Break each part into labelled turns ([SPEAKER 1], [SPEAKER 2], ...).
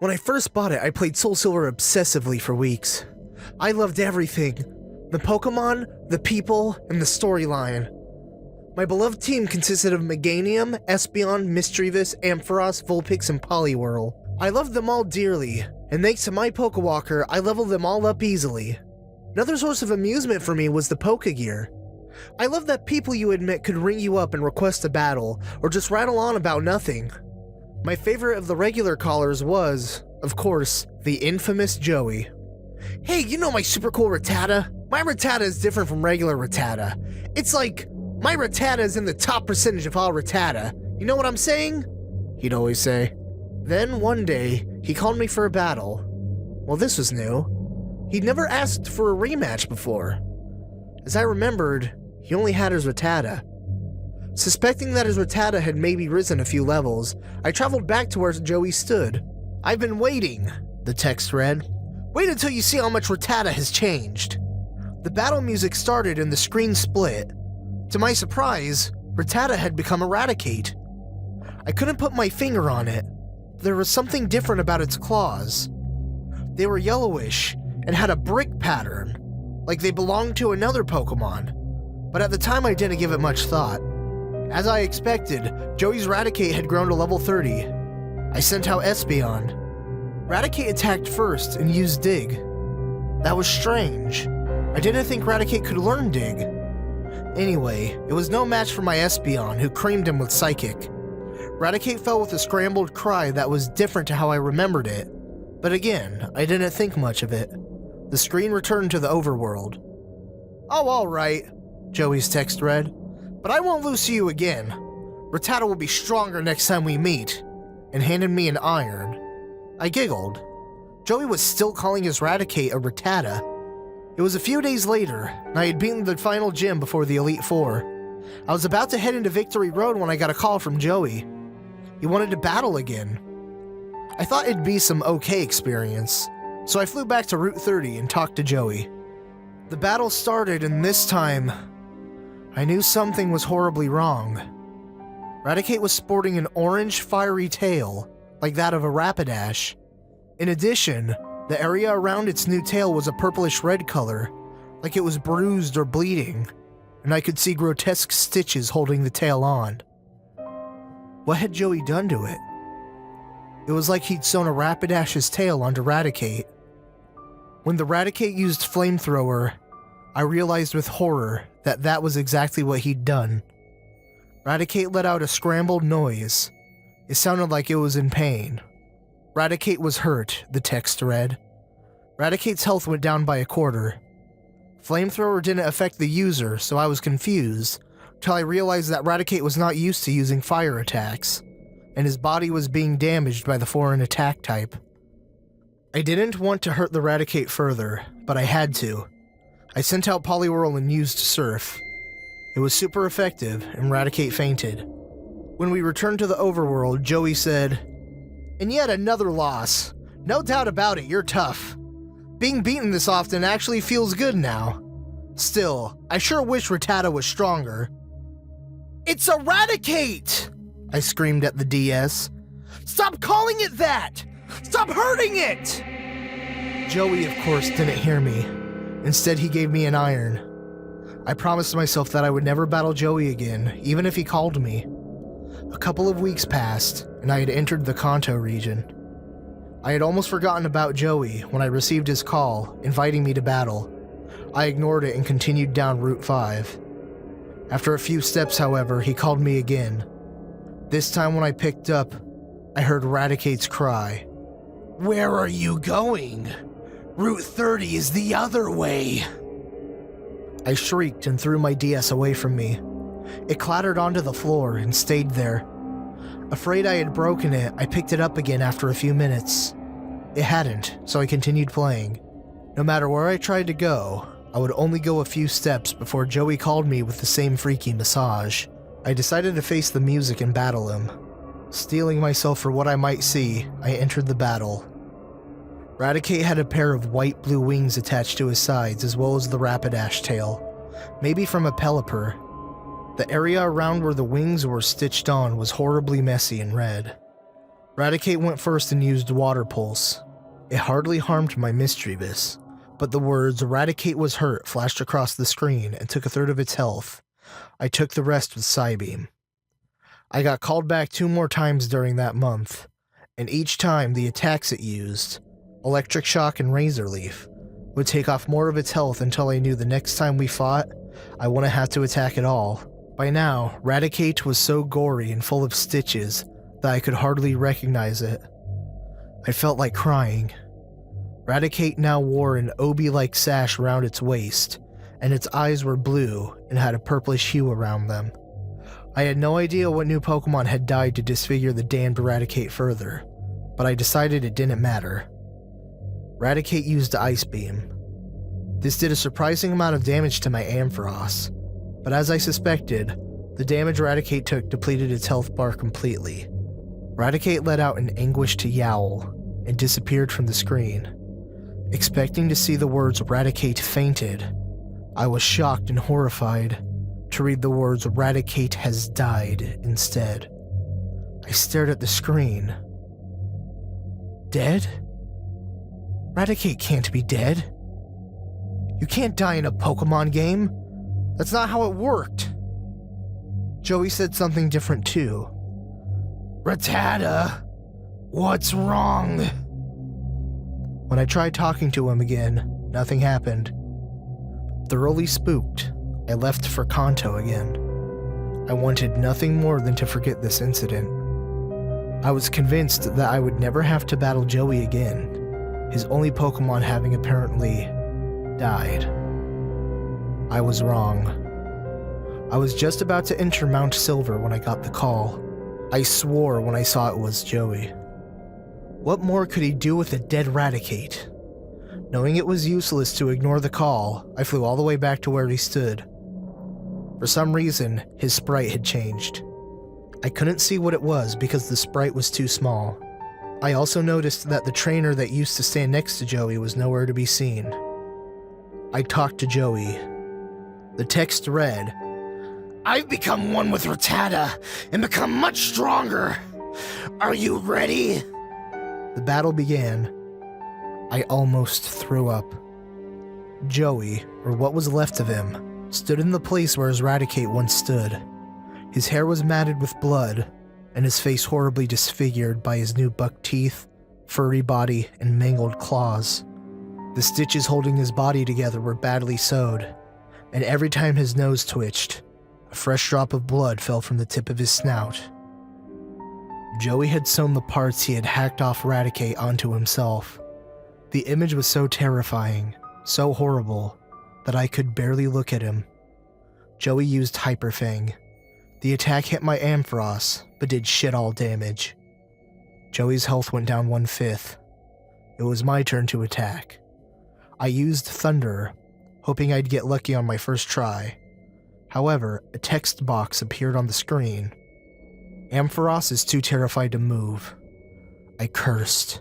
[SPEAKER 1] When I first bought it, I played Soul Silver obsessively for weeks. I loved everything. The Pokemon, the people, and the storyline. My beloved team consisted of Meganium, Espeon, Mischievous, Ampharos, Vulpix, and Poliwhirl. I loved them all dearly, and thanks to my Pokewalker, I leveled them all up easily. Another source of amusement for me was the Pokegear. I loved that people you had met could ring you up and request a battle, or just rattle on about nothing. My favorite of the regular callers was, of course, the infamous Joey. Hey, you know my super cool Rattata? My Rattata is different from regular Rattata. It's like, my Rattata is in the top percentage of all Rattata. You know what I'm saying? He'd always say. Then one day, he called me for a battle. Well, this was new. He'd never asked for a rematch before. As I remembered, he only had his Rattata. Suspecting that his Rattata had maybe risen a few levels, I traveled back to where Joey stood. "I've been waiting," the text read. "Wait until you see how much Rattata has changed." The battle music started and the screen split. To my surprise, Rattata had become Eradicate. I couldn't put my finger on it. There was something different about its claws. They were yellowish and had a brick pattern, like they belonged to another Pokemon. But at the time I didn't give it much thought. As I expected, Joey's Raticate had grown to level 30. I sent out Espeon. Raticate attacked first and used Dig. That was strange. I didn't think Raticate could learn Dig. Anyway, it was no match for my Espeon, who creamed him with Psychic. Raticate fell with a scrambled cry that was different to how I remembered it. But again, I didn't think much of it. The screen returned to the overworld. "Oh, alright," Joey's text read. "But I won't lose to you again. Rattata will be stronger next time we meet," and handed me an iron. I giggled. Joey was still calling his Raticate a Rattata. It was a few days later, and I had beaten the final gym before the Elite Four. I was about to head into Victory Road when I got a call from Joey. He wanted to battle again. I thought it'd be some okay experience, so I flew back to Route 30 and talked to Joey. The battle started, and this time, I knew something was horribly wrong. Raticate was sporting an orange, fiery tail, like that of a Rapidash. In addition, the area around its new tail was a purplish-red color, like it was bruised or bleeding, and I could see grotesque stitches holding the tail on. What had Joey done to it? It was like he'd sewn a Rapidash's tail onto Raticate. When the Raticate used Flamethrower, I realized with horror that that was exactly what he'd done. Raticate let out a scrambled noise. It sounded like it was in pain. Raticate was hurt, the text read. Raticate's health went down by a quarter. Flamethrower didn't affect the user, so I was confused, till I realized that Raticate was not used to using fire attacks, and his body was being damaged by the foreign attack type. I didn't want to hurt the Raticate further, but I had to. I sent out Poliwhirl and used Surf. It was super effective, and Raticate fainted. When we returned to the overworld, Joey said, "And yet another loss. No doubt about it, you're tough. Being beaten this often actually feels good now. Still, I sure wish Rattata was stronger." "It's a Raticate!" I screamed at the DS. "Stop calling it that! Stop hurting it!" Joey, of course, didn't hear me. Instead, he gave me an iron. I promised myself that I would never battle Joey again, even if he called me. A couple of weeks passed, and I had entered the Kanto region. I had almost forgotten about Joey when I received his call, inviting me to battle. I ignored it and continued down Route 5. After a few steps, however, he called me again. This time when I picked up, I heard Raticate's cry. "Where are you going? Route 30 is the other way." I shrieked and threw my DS away from me. It clattered onto the floor and stayed there. Afraid I had broken it, I picked it up again after a few minutes. It hadn't, so I continued playing. No matter where I tried to go, I would only go a few steps before Joey called me with the same freaky massage. I decided to face the music and battle him. Steeling myself for what I might see, I entered the battle. Raticate had a pair of white-blue wings attached to his sides as well as the Rapidash tail, maybe from a Pelipper. The area around where the wings were stitched on was horribly messy and red. Raticate went first and used Water Pulse. It hardly harmed my Mischievous, but the words "Raticate was hurt" flashed across the screen and took a third of its health. I took the rest with Psybeam. I got called back 2 more times during that month, and each time the attacks it used, Electric Shock and Razor Leaf, would take off more of its health until I knew the next time we fought, I wouldn't have to attack at all. By now, Raticate was so gory and full of stitches that I could hardly recognize it. I felt like crying. Raticate now wore an obi-like sash around its waist, and its eyes were blue and had a purplish hue around them. I had no idea what new Pokemon had died to disfigure the damned Raticate further, but I decided it didn't matter. Raticate used Ice Beam. This did a surprising amount of damage to my Ampharos, but as I suspected, the damage Raticate took depleted its health bar completely. Raticate let out an anguished yowl and disappeared from the screen. Expecting to see the words "Raticate fainted," I was shocked and horrified to read the words "Raticate has died" instead. I stared at the screen. Dead? Raticate can't be dead. You can't die in a Pokemon game. That's not how it worked. Joey said something different too. Rattata, what's wrong? When I tried talking to him again, nothing happened. Thoroughly spooked, I left for Kanto again. I wanted nothing more than to forget this incident. I was convinced that I would never have to battle Joey again, his only Pokemon having apparently died. I was wrong. I was just about to enter Mount Silver when I got the call. I swore when I saw it was Joey. What more could he do with a dead Raticate? Knowing it was useless to ignore the call, I flew all the way back to where he stood. For some reason, his sprite had changed. I couldn't see what it was because the sprite was too small. I also noticed that the trainer that used to stand next to Joey was nowhere to be seen. I talked to Joey. The text read, "I've become one with Rattata and become much stronger. Are you ready?" The battle began. I almost threw up. Joey, or what was left of him, stood in the place where his Raticate once stood. His hair was matted with blood, and his face horribly disfigured by his new buck teeth, furry body, and mangled claws. The stitches holding his body together were badly sewed, and every time his nose twitched, a fresh drop of blood fell from the tip of his snout. Joey had sewn the parts he had hacked off Raticate onto himself. The image was so terrifying, so horrible, that I could barely look at him. Joey used Hyper Fang. The attack hit my Ampharos, but did shit all damage. Joey's health went down 1/5. It was my turn to attack. I used Thunder, hoping I'd get lucky on my first try. However, a text box appeared on the screen. Ampharos is too terrified to move. I cursed.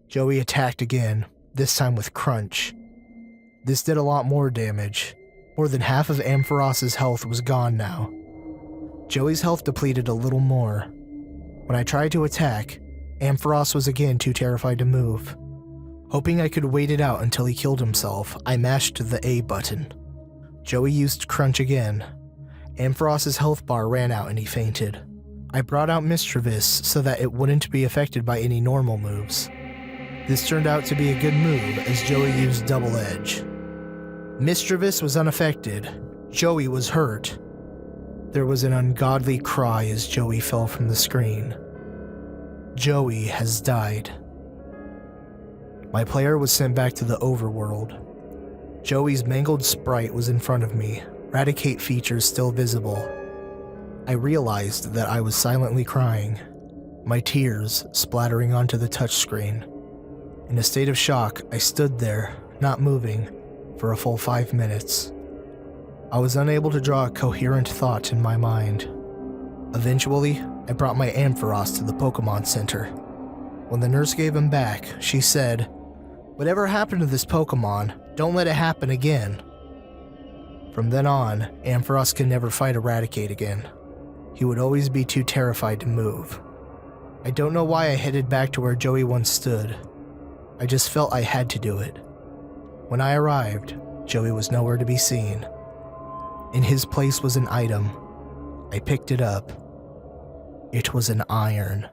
[SPEAKER 1] Joey attacked again, this time with Crunch. This did a lot more damage. More than half of Ampharos's health was gone now. Joey's health depleted a little more. When I tried to attack, Ampharos was again too terrified to move. Hoping I could wait it out until he killed himself, I mashed the A button. Joey used Crunch again. Ampharos's health bar ran out and he fainted. I brought out Mischievous so that it wouldn't be affected by any normal moves. This turned out to be a good move as Joey used Double Edge. Mischievous was unaffected. Joey was hurt. There was an ungodly cry as Joey fell from the screen. Joey has died. My player was sent back to the overworld. Joey's mangled sprite was in front of me, Raticate features still visible. I realized that I was silently crying, my tears splattering onto the touchscreen. In a state of shock, I stood there, not moving, for a full 5 minutes. I was unable to draw a coherent thought in my mind. Eventually, I brought my Ampharos to the Pokemon Center. When the nurse gave him back, she said, "Whatever happened to this Pokemon, don't let it happen again." From then on, Ampharos could never fight Raticate again. He would always be too terrified to move. I don't know why I headed back to where Joey once stood. I just felt I had to do it. When I arrived, Joey was nowhere to be seen. In his place was an item. I picked it up. It was an iron.